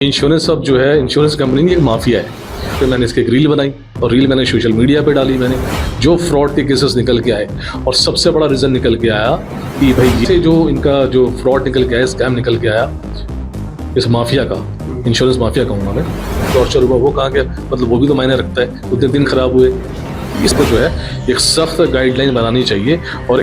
Insurance अब जो है इंश्योरेंस कंपनी की एक माफिया है। फिर मैंने इसकी एक रील बनाई और रील मैंने सोशल मीडिया पे डाली। मैंने जो फ्रॉड के केसेस निकल के आए और सबसे बड़ा रीज़न निकल के आया कि भाई ये जो इनका जो फ्रॉड निकल के आया, स्कैम निकल के आया इस माफिया का, इंश्योरेंस माफिया कहूँगा मैं। टॉर्चर हुआ वो कहाँ गया, मतलब वो भी तो मायने रखता है। उतने दिन खराब हुए, इस पर जो है एक सख्त गाइडलाइन बनानी चाहिए। और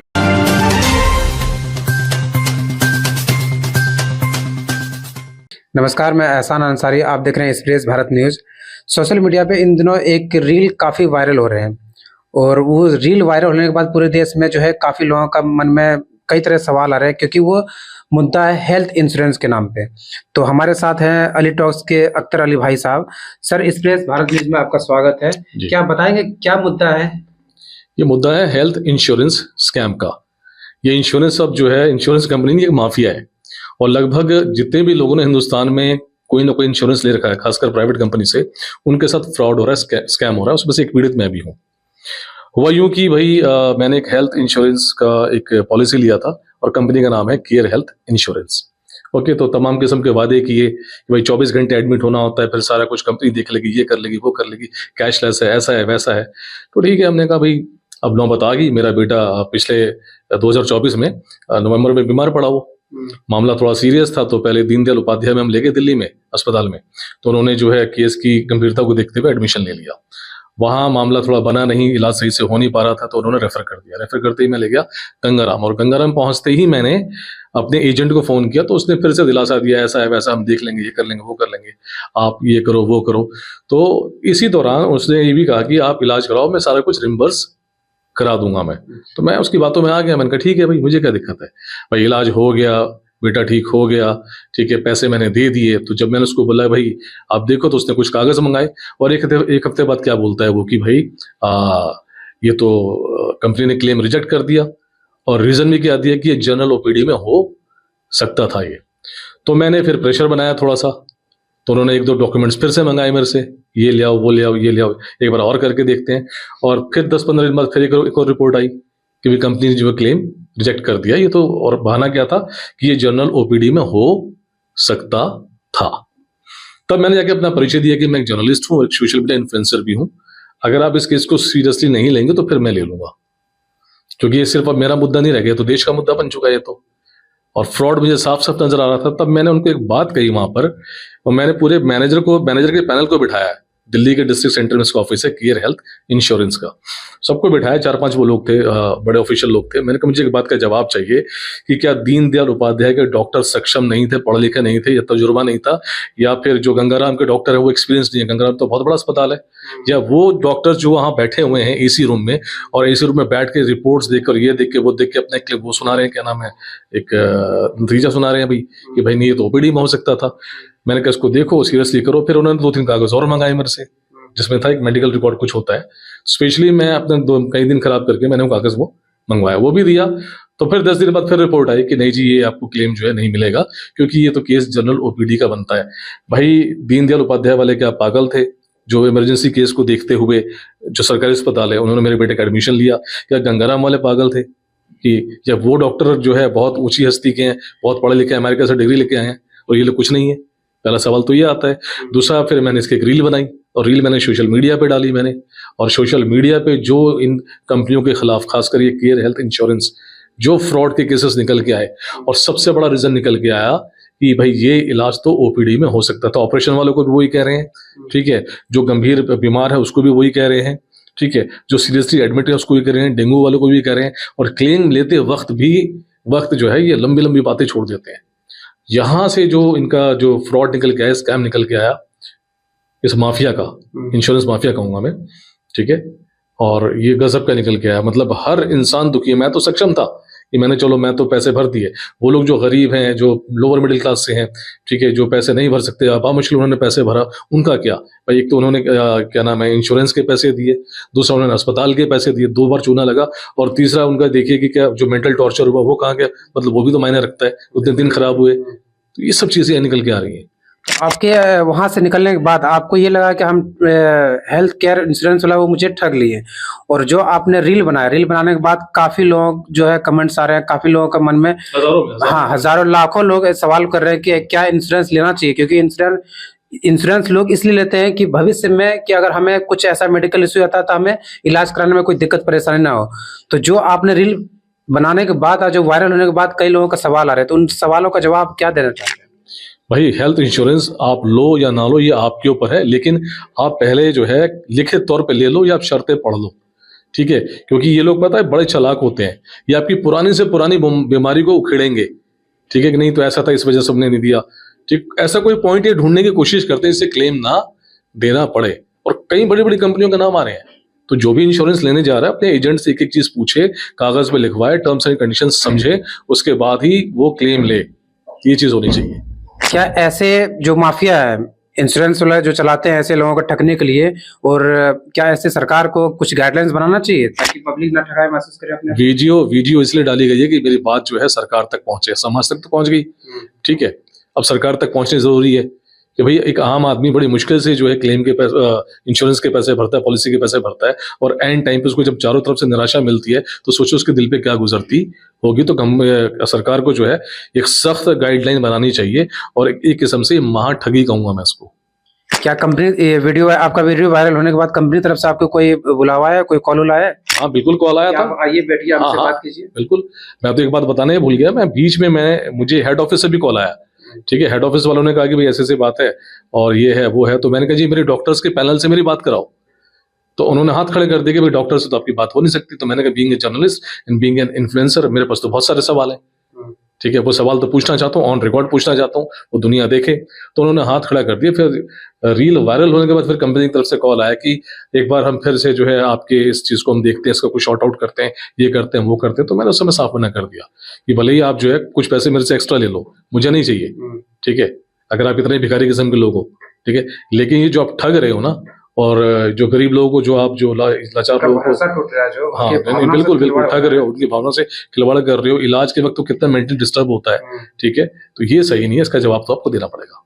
नमस्कार, मैं एहसान अंसारी, आप देख रहे हैं express Bharat news. Social media पे इन दिनों एक रील काफ़ी वायरल हो रहे हैं और वो रील वायरल होने के बाद पूरे देश में जो है काफ़ी लोगों का मन में कई तरह सवाल आ रहे हैं, क्योंकि वो मुद्दा है हेल्थ इंश्योरेंस के नाम पे। तो हमारे साथ हैं अली टॉक्स के अख्तर अली भाई साहब। सर, एक्सप्रेस भारत न्यूज़ में आपका स्वागत है। क्या बताएंगे क्या मुद्दा है? ये मुद्दा है हेल्थ इंश्योरेंस स्कैम का। ये इंश्योरेंस अब जो है इंश्योरेंस कंपनी की एक माफिया है और लगभग जितने भी लोगों ने हिंदुस्तान में कोई ना कोई इंश्योरेंस ले रखा है, खासकर प्राइवेट कंपनी से, उनके साथ फ्रॉड हो रहा है, स्कैम हो रहा है। उसमें से एक पीड़ित मैं भी हूँ। हुआ यूं कि भाई मैंने एक हेल्थ इंश्योरेंस का एक पॉलिसी लिया था और कंपनी का नाम है केयर हेल्थ इंश्योरेंस। ओके, तो तमाम किस्म के वादे किए कि भाई 24 घंटे एडमिट होना होता है, फिर सारा कुछ कंपनी देख लेगी, ये कर लेगी, वो कर लेगी, कैशलेस है, ऐसा है, वैसा है। तो ठीक है, हमने कहा भाई अब नौबत आ गई। मेरा बेटा पिछले 2024 में नवंबर में बीमार पड़ा। वो मामला थोड़ा सीरियस था, तो पहले दीनदयाल उपाध्याय में हम ले गए दिल्ली में अस्पताल में। तो उन्होंने जो है केस की गंभीरता को देखते हुए एडमिशन ले लिया। वहाँ मामला थोड़ा बना नहीं, इलाज सही से हो नहीं पा रहा था, तो उन्होंने रेफर कर दिया। रेफर करते ही मैं ले गया गंगाराम, और गंगाराम पहुंचते ही मैंने अपने एजेंट को फोन किया, तो उसने फिर से दिलासा दिया, ऐसा है वैसा, हम देख लेंगे, ये कर लेंगे, वो कर लेंगे, आप ये करो वो करो। तो इसी दौरान उसने ये भी कहा कि आप इलाज कराओ, मैं सारा कुछ रिम्बर्स करा दूंगा मैं। तो मैं उसकी बातों में आ गया। मैंने कहा ठीक है भाई, मुझे क्या दिक्कत है भाई, इलाज हो गया, बेटा ठीक हो गया, ठीक है, पैसे मैंने दे दिए। तो जब मैंने उसको बोला भाई आप देखो, तो उसने कुछ कागज मंगाए और एक हफ्ते बाद क्या बोलता है वो कि भाई ये तो कंपनी ने क्लेम रिजेक्ट कर दिया और रीजन भी क्या दिया कि ये जनरल ओपीडी में हो सकता था ये। तो मैंने फिर प्रेशर बनाया थोड़ा सा, तो उन्होंने एक दो डॉक्यूमेंट्स फिर से मंगाए मेरे से, ये ले आओ, वो ले आओ, ये ले आओ, एक बार और करके देखते हैं। और फिर 10-15 दिन बाद फिर एक और रिपोर्ट आई कि भी कंपनी ने जो क्लेम रिजेक्ट कर दिया। ये तो, और बहाना क्या था कि ये जनरल ओपीडी में हो सकता था। तब मैंने जाके अपना परिचय दिया कि मैं एक जर्नलिस्ट हूँ और एक सोशल मीडिया इन्फ्लुएंसर भी हूँ। अगर आप इस केस को सीरियसली नहीं लेंगे तो फिर मैं ले लूंगा, क्योंकि ये सिर्फ अब मेरा मुद्दा नहीं रह गया, तो देश का मुद्दा बन चुका है ये तो। और फ्रॉड मुझे साफ साफ नजर आ रहा था। तब मैंने उनको एक बात कही वहां पर, और मैंने पूरे मैनेजर के पैनल को बिठाया है। दिल्ली के डिस्ट्रिक्ट सेंटर में इसका ऑफिस है केयर हेल्थ इंश्योरेंस का। सबको बिठाया, 4-5 वो लोग थे, बड़े ऑफिशियल लोग थे। मैंने कहा मुझे एक बात का जवाब चाहिए कि क्या दीनदयाल उपाध्याय के डॉक्टर सक्षम नहीं थे, पढ़े लिखे नहीं थे, या तजुर्बा नहीं था, या फिर जो गंगाराम के डॉक्टर है वो एक्सपीरियंस नहीं है? गंगाराम तो बहुत बड़ा अस्पताल है। या वो डॉक्टर जो वहां बैठे हुए हैं एसी रूम में, और एसी रूम में बैठ के रिपोर्ट्स देखकर, ये देख के, वो देख के अपने वो सुना रहे हैं, क्या नाम है, एक नतीजा सुना रहे हैं भाई कि भाई नहीं ये तो ओपीडी में हो सकता था। मैंने कहा इसको देखो, सीरियसली करो। फिर उन्होंने 2-3 कागज और मंगाए मेरे से, जिसमें था एक मेडिकल रिकॉर्ड कुछ होता है। स्पेशली मैं अपने कई दिन खराब करके मैंने वो कागज वो मंगवाया, वो भी दिया। तो फिर 10 दिन बाद फिर रिपोर्ट आई कि नहीं जी, ये आपको क्लेम जो है नहीं मिलेगा, क्योंकि ये तो केस जनरल ओपीडी का बनता है। भाई दीनदयाल उपाध्याय वाले क्या पागल थे जो इमरजेंसी केस को देखते हुए, जो सरकारी अस्पताल है, उन्होंने मेरे बेटे का एडमिशन लिया? क्या गंगाराम वाले पागल थे कि जब वो डॉक्टर जो है बहुत ऊंची हस्ती के हैं, बहुत पढ़े लिखे, अमेरिका से डिग्री लेके आए हैं, और ये लोग कुछ नहीं है? पहला सवाल तो ये आता है। दूसरा, फिर मैंने इसकी एक रील बनाई और रील मैंने सोशल मीडिया पे डाली मैंने। और सोशल मीडिया पे जो इन कंपनियों के खिलाफ, खासकर ये केयर हेल्थ इंश्योरेंस, जो फ्रॉड के केसेस निकल के आए और सबसे बड़ा रीजन निकल के आया कि भाई ये इलाज तो ओपीडी में हो सकता था। ऑपरेशन वालों को भी वही कह रहे हैं, ठीक है, जो गंभीर बीमार है उसको भी वही कह रहे हैं, ठीक है, जो सीरियसली एडमिट है उसको भी कह रहे हैं, डेंगू वालों को भी कह रहे हैं। और क्लेम लेते वक्त जो है ये लंबी लंबी बातें छोड़ देते हैं। यहां से जो इनका जो फ्रॉड निकल के आया, स्कैम निकल के आया इस माफिया का, इंश्योरेंस माफिया कहूंगा मैं, ठीक है, और ये गजब का निकल के आया। मतलब हर इंसान दुखी है। मैं तो सक्षम था कि मैंने चलो मैं तो पैसे भर दिए। वो लोग जो गरीब हैं, जो लोअर मिडिल क्लास से हैं, ठीक है, जो पैसे नहीं भर सकते, मुश्किल उन्होंने पैसे भरा, उनका क्या भाई? एक तो उन्होंने क्या नाम है, इंश्योरेंस के पैसे दिए, दूसरा उन्होंने अस्पताल के पैसे दिए, 2 बार चूना लगा, और तीसरा उनका देखिए कि क्या जो मेंटल टॉर्चर हुआ वो कहाँ गया, मतलब वो भी तो मायने रखता है। उतने दिन खराब हुए, तो ये सब चीजें निकल के आ रही हैं। आपके वहां से निकलने के बाद आपको ये लगा कि हम हेल्थ केयर इंश्योरेंस वाला वो मुझे ठग लिए, और जो आपने रील बनाया, रील बनाने के बाद काफी लोग जो है कमेंट्स आ रहे हैं, काफी लोगों के मन में हाँ हजारों लाखों लोग सवाल कर रहे हैं कि क्या इंश्योरेंस लेना चाहिए, क्योंकि इंश्योरेंस लोग इसलिए लेते हैं कि भविष्य में कि अगर हमें कुछ ऐसा मेडिकल इश्यू आता है तो हमें इलाज कराने में कोई दिक्कत परेशानी ना हो। तो जो आपने रील बनाने के बाद और जो वायरल होने के बाद कई लोगों का सवाल आ रहे हैं, तो उन सवालों का जवाब क्या देना चाहते हैं? भाई हेल्थ इंश्योरेंस आप लो या ना लो ये आपके ऊपर है, लेकिन आप पहले जो है लिखित तौर पे ले लो या आप शर्तें पढ़ लो, ठीक है? क्योंकि ये लोग पता है बड़े चालाक होते हैं, ये आपकी पुरानी से पुरानी बीमारी को उखेड़ेंगे, ठीक है कि नहीं, तो ऐसा था इस वजह से हमने नहीं दिया, ठीक, ऐसा कोई पॉइंट ये ढूंढने की कोशिश करते हैं इससे क्लेम ना देना पड़े। और कई बड़ी बड़ी कंपनियों का नाम आ रहे हैं, तो जो भी इंश्योरेंस लेने जा रहा है अपने एजेंट से एक एक चीज पूछे, कागज पे लिखवाए, टर्म्स एंड कंडीशंस समझे, उसके बाद ही वो क्लेम ले, ये चीज होनी चाहिए। क्या ऐसे जो माफिया है इंश्योरेंस वाला जो चलाते हैं ऐसे लोगों को ठगने के लिए, और क्या ऐसे सरकार को कुछ गाइडलाइंस बनाना चाहिए ताकि पब्लिक ना ठगाए महसूस करे अपने? वीडियो इसलिए डाली गई है कि मेरी बात जो है सरकार तक पहुंचे, समाज तक तो पहुंच गई, ठीक है? अब सरकार तक पहुंचनी जरूरी है कि भाई एक आम आदमी बड़ी मुश्किल से जो है क्लेम के पैसे, इंश्योरेंस के पैसे भरता है, पॉलिसी के पैसे भरता है, और एंड टाइम पे उसको जब चारों तरफ से निराशा मिलती है तो सोचो उसके दिल पे क्या गुजरती होगी। तो सरकार को जो है एक सख्त गाइडलाइन बनानी चाहिए, और एक किस्म से महा ठगी कहूंगा मैं इसको। क्या कंपनी आपका वीडियो वायरल होने के बाद कंपनी तरफ से आपको कोई बुलावा है, कोई कॉल आया है? हाँ बिल्कुल कॉल आया था। आइए बैठिए, हमसे बात कीजिए। बिल्कुल, मैं तो एक बात बताने भूल गया, मैं बीच में मुझे हेड ऑफिस से भी कॉल आया, ठीक है? हेड ऑफिस वालों ने कहा कि भाई ऐसे बात है और ये है वो है, तो मैंने कहा जी मेरे डॉक्टर्स के पैनल से मेरी बात कराओ, तो उन्होंने हाथ खड़े कर दिए कि भाई डॉक्टर से तो आपकी बात हो नहीं सकती। तो मैंने कहा being a journalist and being an influencer मेरे पास तो बहुत सारे सवाल हैं, ठीक है? वो सवाल तो पूछना चाहता हूँ, ऑन रिकॉर्ड पूछना चाहता हूँ, वो दुनिया देखे। तो उन्होंने हाथ खड़ा कर दिया। फिर रील वायरल होने के बाद फिर कंपनी की तरफ से कॉल आया कि एक बार हम फिर से जो है आपके इस चीज को हम देखते हैं, इसका कुछ शॉर्ट आउट करते हैं, ये करते हैं वो करते हैं। तो मैंने उस समय साफ मना कर दिया कि भले ही आप जो है कुछ पैसे मेरे से एक्स्ट्रा ले लो, मुझे नहीं चाहिए, ठीक है? अगर आप इतने भिखारी किस्म के लोग हो, ठीक है, लेकिन ये जो आप ठग रहे हो ना, और जो गरीब लोगों को जो आप जो लाचार लोगों को, हाँ बिल्कुल बिल्कुल ठग रहे हो, उनकी भावना से खिलवाड़ कर रहे हो, इलाज के वक्त तो कितना मेंटली डिस्टर्ब होता है, ठीक है? तो ये सही नहीं है, इसका जवाब तो आपको देना पड़ेगा।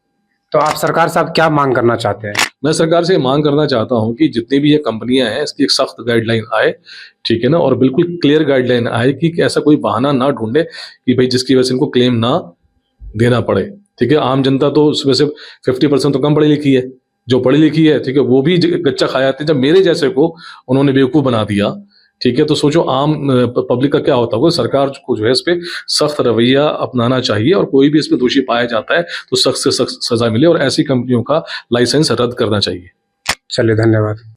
तो आप सरकार साहब क्या मांग करना चाहते हैं? मैं सरकार से मांग करना चाहता हूं कि जितनी भी ये कंपनियां हैं इसकी एक सख्त गाइडलाइन आए, ठीक है ना, और बिल्कुल क्लियर गाइडलाइन आए कि ऐसा कोई बहाना ना ढूंढे कि भाई जिसकी वजह से इनको क्लेम ना देना पड़े, ठीक है? आम जनता तो उसमें से 50% तो कम पढ़ी लिखी है, जो पढ़ी लिखी है, ठीक है, वो भी कच्चा खाया थे। जब मेरे जैसे को उन्होंने बेवकूफ बना दिया, ठीक है, तो सोचो आम पब्लिक का क्या होता होगा। सरकार को जो है इस पे सख्त रवैया अपनाना चाहिए, और कोई भी इसमें दोषी पाया जाता है तो सख्त से सख्त सजा मिले, और ऐसी कंपनियों का लाइसेंस रद्द करना चाहिए। चलिए, धन्यवाद।